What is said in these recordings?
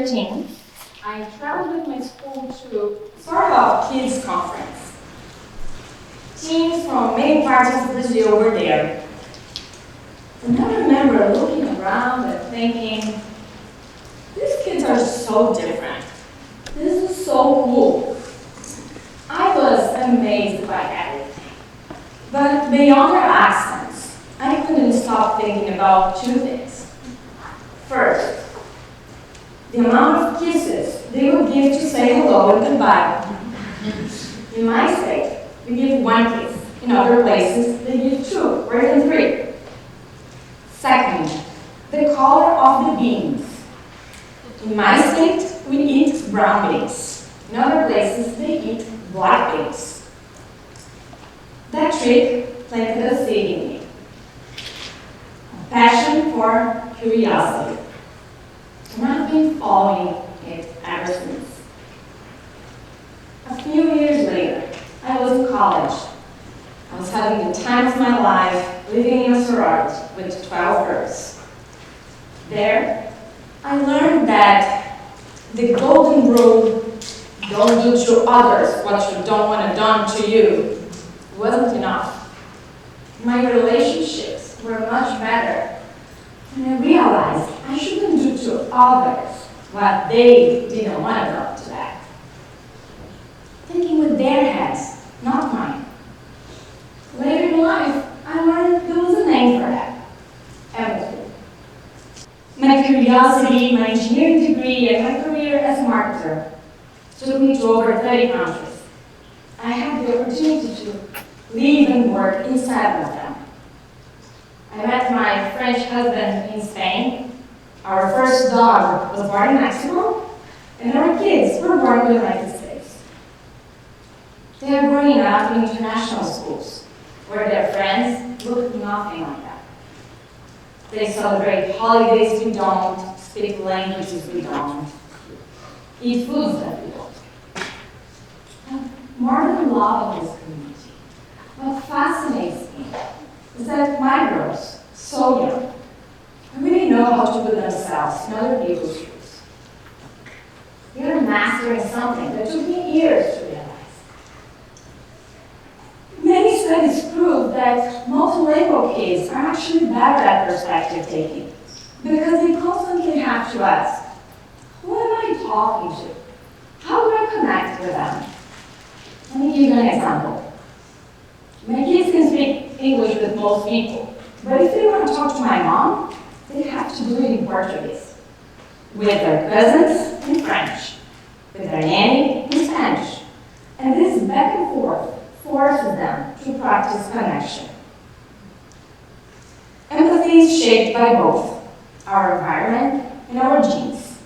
2013, I traveled with my school to sort of a kids conference. Teams from many parts of Brazil were there. And I remember looking around and thinking, these kids are so different. This is so cool. I was amazed by everything. But beyond their accents, I couldn't stop thinking about two things. First, the amount of kisses they would give to say hello and goodbye. In my state, we give one kiss. In other places, they give two or even three. Second, the color of the beans. In my state, we eat brown beans. In other places, they eat black beans. That trick planted a seed in me. A passion for curiosity. And I've been following it ever since. A few years later, I was in college. I was having the time of my life living in a sorority with 12 girls. There, I learned that the golden rule, don't do to others what you don't want done to you, wasn't enough. My relationships were much better, and I realized I shouldn't do to others what they didn't want done to them. Thinking with their heads, not mine. Later in life, I learned there was a name for that: empathy. My curiosity, my engineering degree, and my career as a marketer took me to over 30 countries. I had the opportunity to live and work in 7 of them. I met my French husband in Spain. Our first dog was born in Mexico, and our kids were born in the United States. They are growing up in international schools, where their friends look nothing like that. They celebrate holidays we don't, speak languages we don't, eat foods that we don't. And more than love of this community, what fascinates me is that my girls, so young, really know how to put themselves in other people's shoes. They are mastering something that took me years to realize. Many studies prove that multilingual kids are actually better at perspective taking because they constantly have to ask, who am I talking to? How do I connect with them? Let me give you an example. My kids can speak English with most people, but if they want to talk to my mom, they have to do it in Portuguese, with their cousins in French, with their nanny in Spanish. And this back and forth forces them to practice connection. Empathy is shaped by both our environment and our genes.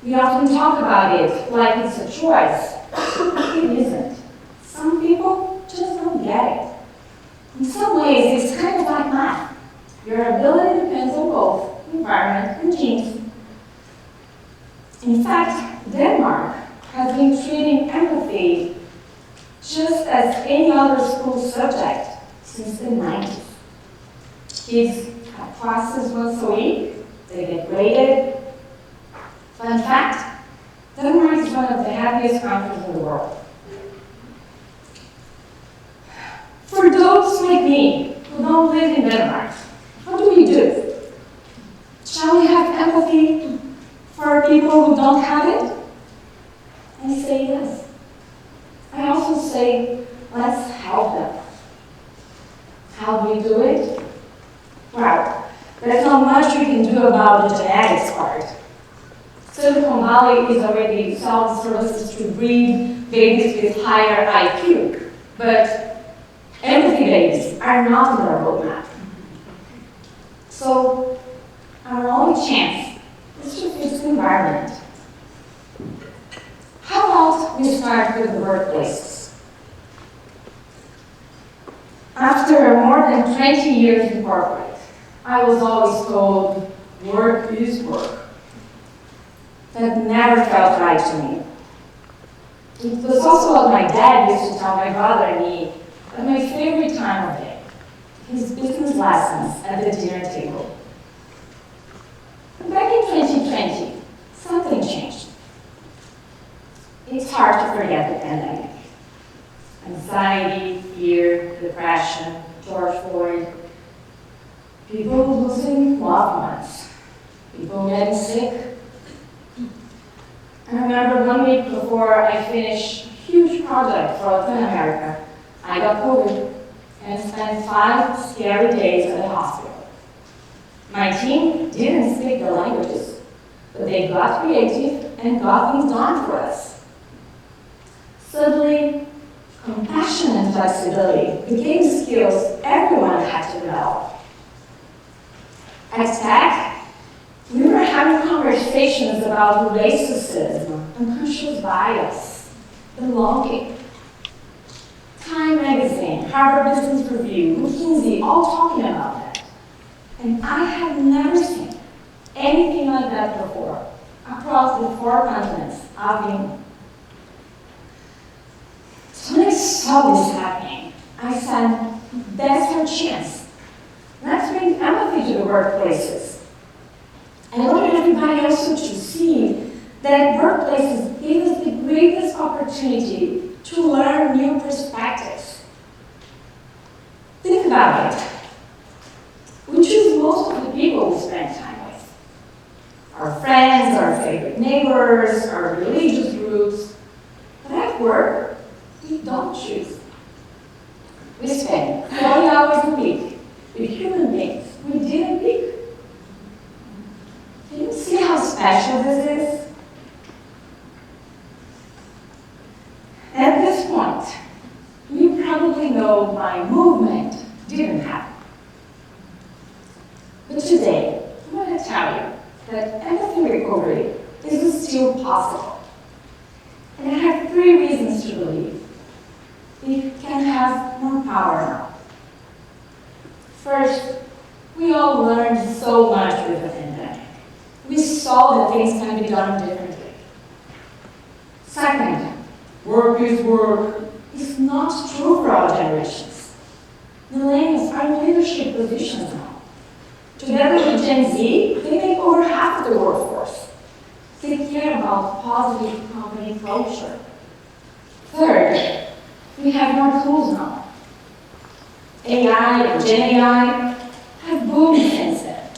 We often talk about it like it's a choice. It isn't. Some people just don't get it. In some ways, it's kind of like math. Your ability depends on both environment and genes. In fact, Denmark has been treating empathy just as any other school subject since the 90s. Kids have classes once a week, they get graded. Fun fact, Denmark is one of the happiest countries in the world. For those like me who don't live in Denmark, what do we do? Shall we have empathy for people who don't have it? I say yes. I also say, let's help them. How do we do it? Well, there's not much we can do about the genetics part. Silicon Valley is already selling services to breed babies with higher IQ, but empathy babies are not on the roadmap. So, our only chance is to fix the environment. How about we start with the workplaces? After more than 20 years in corporate, I was always told, work is work. That never felt right to me. It was also what my dad used to tell my brother and me at my favorite time of day, his business lessons at the dinner table. Back in 2020, forget the pandemic. Anxiety, fear, depression, George Floyd, people losing loved ones, people getting sick. I remember 1 week before I finished a huge project for Latin America, I got COVID and spent 5 scary days at the hospital. My team didn't speak the languages, but they got creative and got things done for us. Suddenly, compassion and flexibility became skills everyone had to develop. At Tech, we were having conversations about racism, unconscious bias, belonging. Time Magazine, Harvard Business Review, McKinsey, all talking about that. And I had never seen anything like that before across the 4 continents I've been. So when I saw this happening, I said, that's our chance. Let's bring empathy to the workplaces. And I wanted everybody also to see that workplaces give us the greatest opportunity to learn new perspectives. Think about it. We choose most of the people we spend time with. Our friends, our favorite neighbors, our religious groups. But at work, we don't choose. We spend 40 hours a week with human beings we didn't pick. Can you see how special this is? At this point, you probably know my movement didn't happen. But today, I'm going to tell you that empathy recovery is still possible. And I have 3 reasons to believe it can have more power now. First, we all learned so much with the pandemic. We saw that things can be done differently. Second, work is work. It's not true for all generations. Millennials are in leadership positions now. Together with Gen Z, they make over half of the workforce. They care about positive company culture. Third, we have more tools now. AI and Gen AI have boomed since then.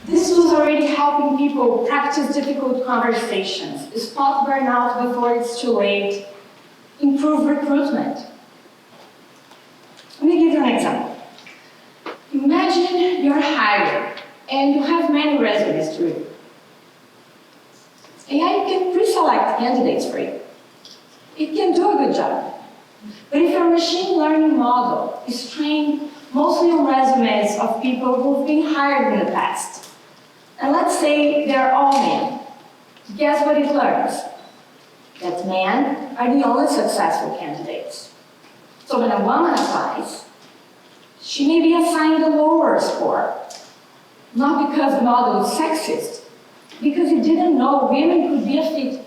This was already helping people practice difficult conversations, spot burnout before it's too late, improve recruitment. Let me give you an example. Imagine you're hired and you have many resumes to read. AI can pre-select candidates for you. It can do a good job. But if your machine learning model is trained mostly on resumes of people who've been hired in the past, and let's say they're all men, guess what it learns? That men are the only successful candidates. So when a woman applies, she may be assigned a lower score, not because the model is sexist, because it didn't know women could be a fit.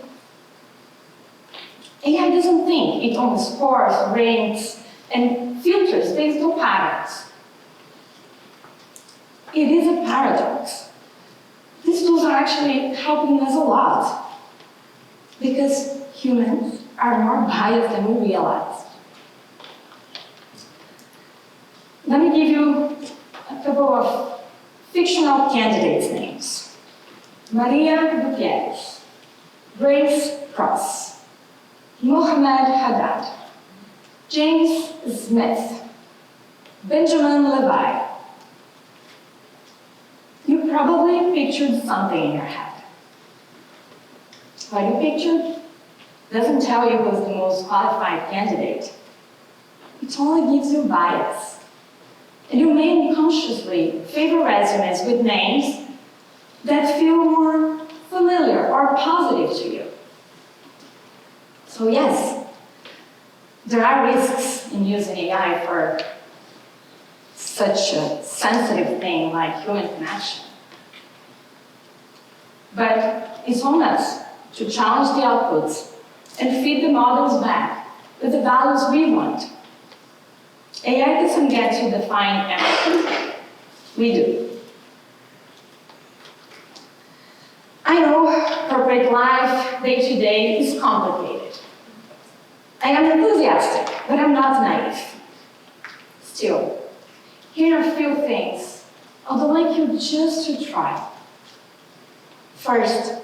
AI doesn't think, it only scores, ranks, and filters based on patterns. It is a paradox. These tools are actually helping us a lot because humans are more biased than we realized. Let me give you a couple of fictional candidates' names. Maria Gutierrez, Grace Cross, Mohammed Haddad, James Smith, Benjamin Levi. You probably pictured something in your head. What you pictured doesn't tell you who's the most qualified candidate. It only gives you bias. And you may unconsciously favor resumes with names that feel more familiar or positive to you. So yes, there are risks in using AI for such a sensitive thing like human connection. But it's on us to challenge the outputs and feed the models back with the values we want. AI doesn't get to define everything. We do. I know corporate life life day-to-day is complicated. I am enthusiastic, but I'm not naive. Still, here are a few things I'd like you just to try. First,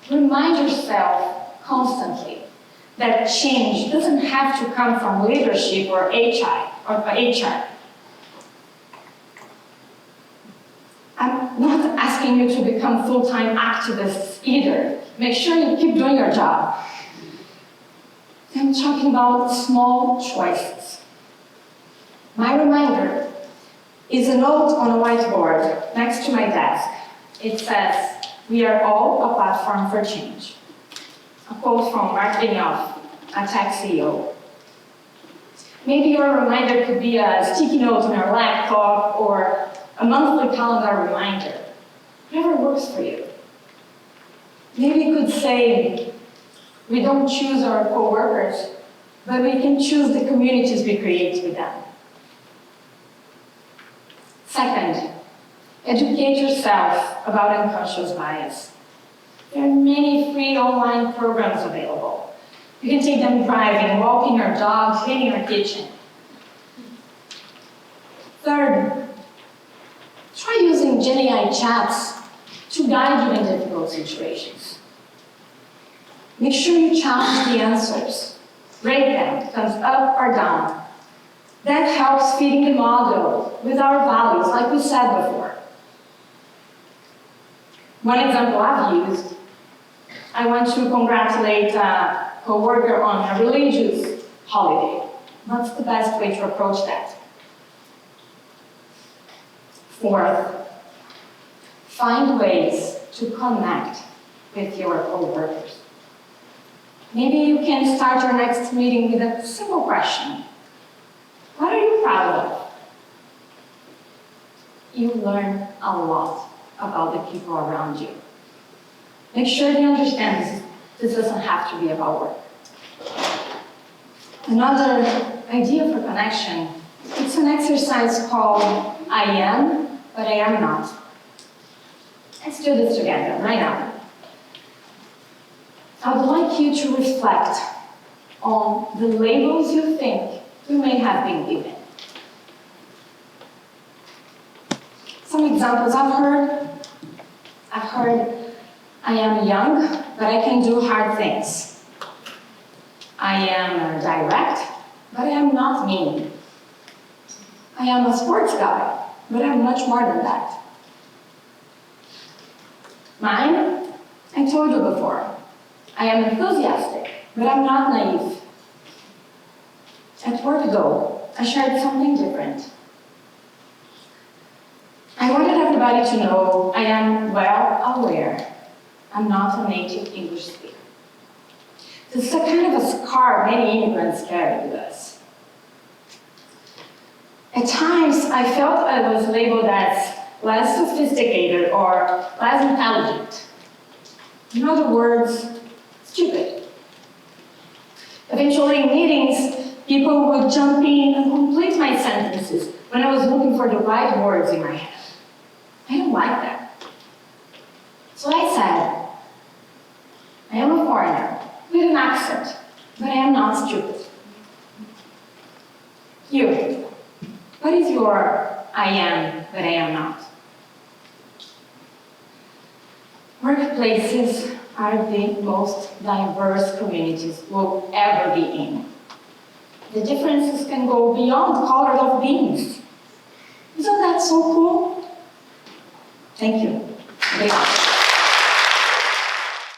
remind yourself constantly that change doesn't have to come from leadership or HR. I'm not asking you to become full-time activists either. Make sure you keep doing your job. I'm talking about small choices. My reminder is a note on a whiteboard next to my desk. It says, "We are all a platform for change." A quote from Mark Benioff, a tech CEO. Maybe your reminder could be a sticky note on your laptop or a monthly calendar reminder. Whatever works for you. Maybe you could say, we don't choose our coworkers, but we can choose the communities we create with them. Second, educate yourself about unconscious bias. There are many free online programs available. You can take them driving, walking your dog, cleaning your kitchen. Third, try using GenAI chats to guide you in difficult situations. Make sure you challenge the answers. Rate them, thumbs up or down. That helps feeding the model with our values, like we said before. One example I've used, I want to congratulate a coworker on a religious holiday. What's the best way to approach that? Fourth, find ways to connect with your coworkers. Maybe you can start your next meeting with a simple question. What are you proud of? You learn a lot about the people around you. Make sure they understand this doesn't have to be about work. Another idea for connection, it's an exercise called I am, but I am not. Let's do this together, right now. I would like you to reflect on the labels you think you may have been given. Some examples I've heard, I am young, but I can do hard things. I am direct, but I am not mean. I am a sports guy, but I'm much more than that. Mine, I told you before. I am enthusiastic, but I'm not naive. At work, though, I shared something different. I wanted everybody to know I am well aware I'm not a native English speaker. This is a kind of a scar many immigrants carry with us. At times, I felt I was labeled as less sophisticated or less intelligent. In other words, stupid. Eventually, in meetings, people would jump in and complete my sentences when I was looking for the right words in my head. I don't like that. So I said, I am a foreigner with an accent, but I am not stupid. You, what is your I am, but I am not? Workplaces are the most diverse communities we'll ever be in. The differences can go beyond color of beans. Isn't that so cool? Thank you.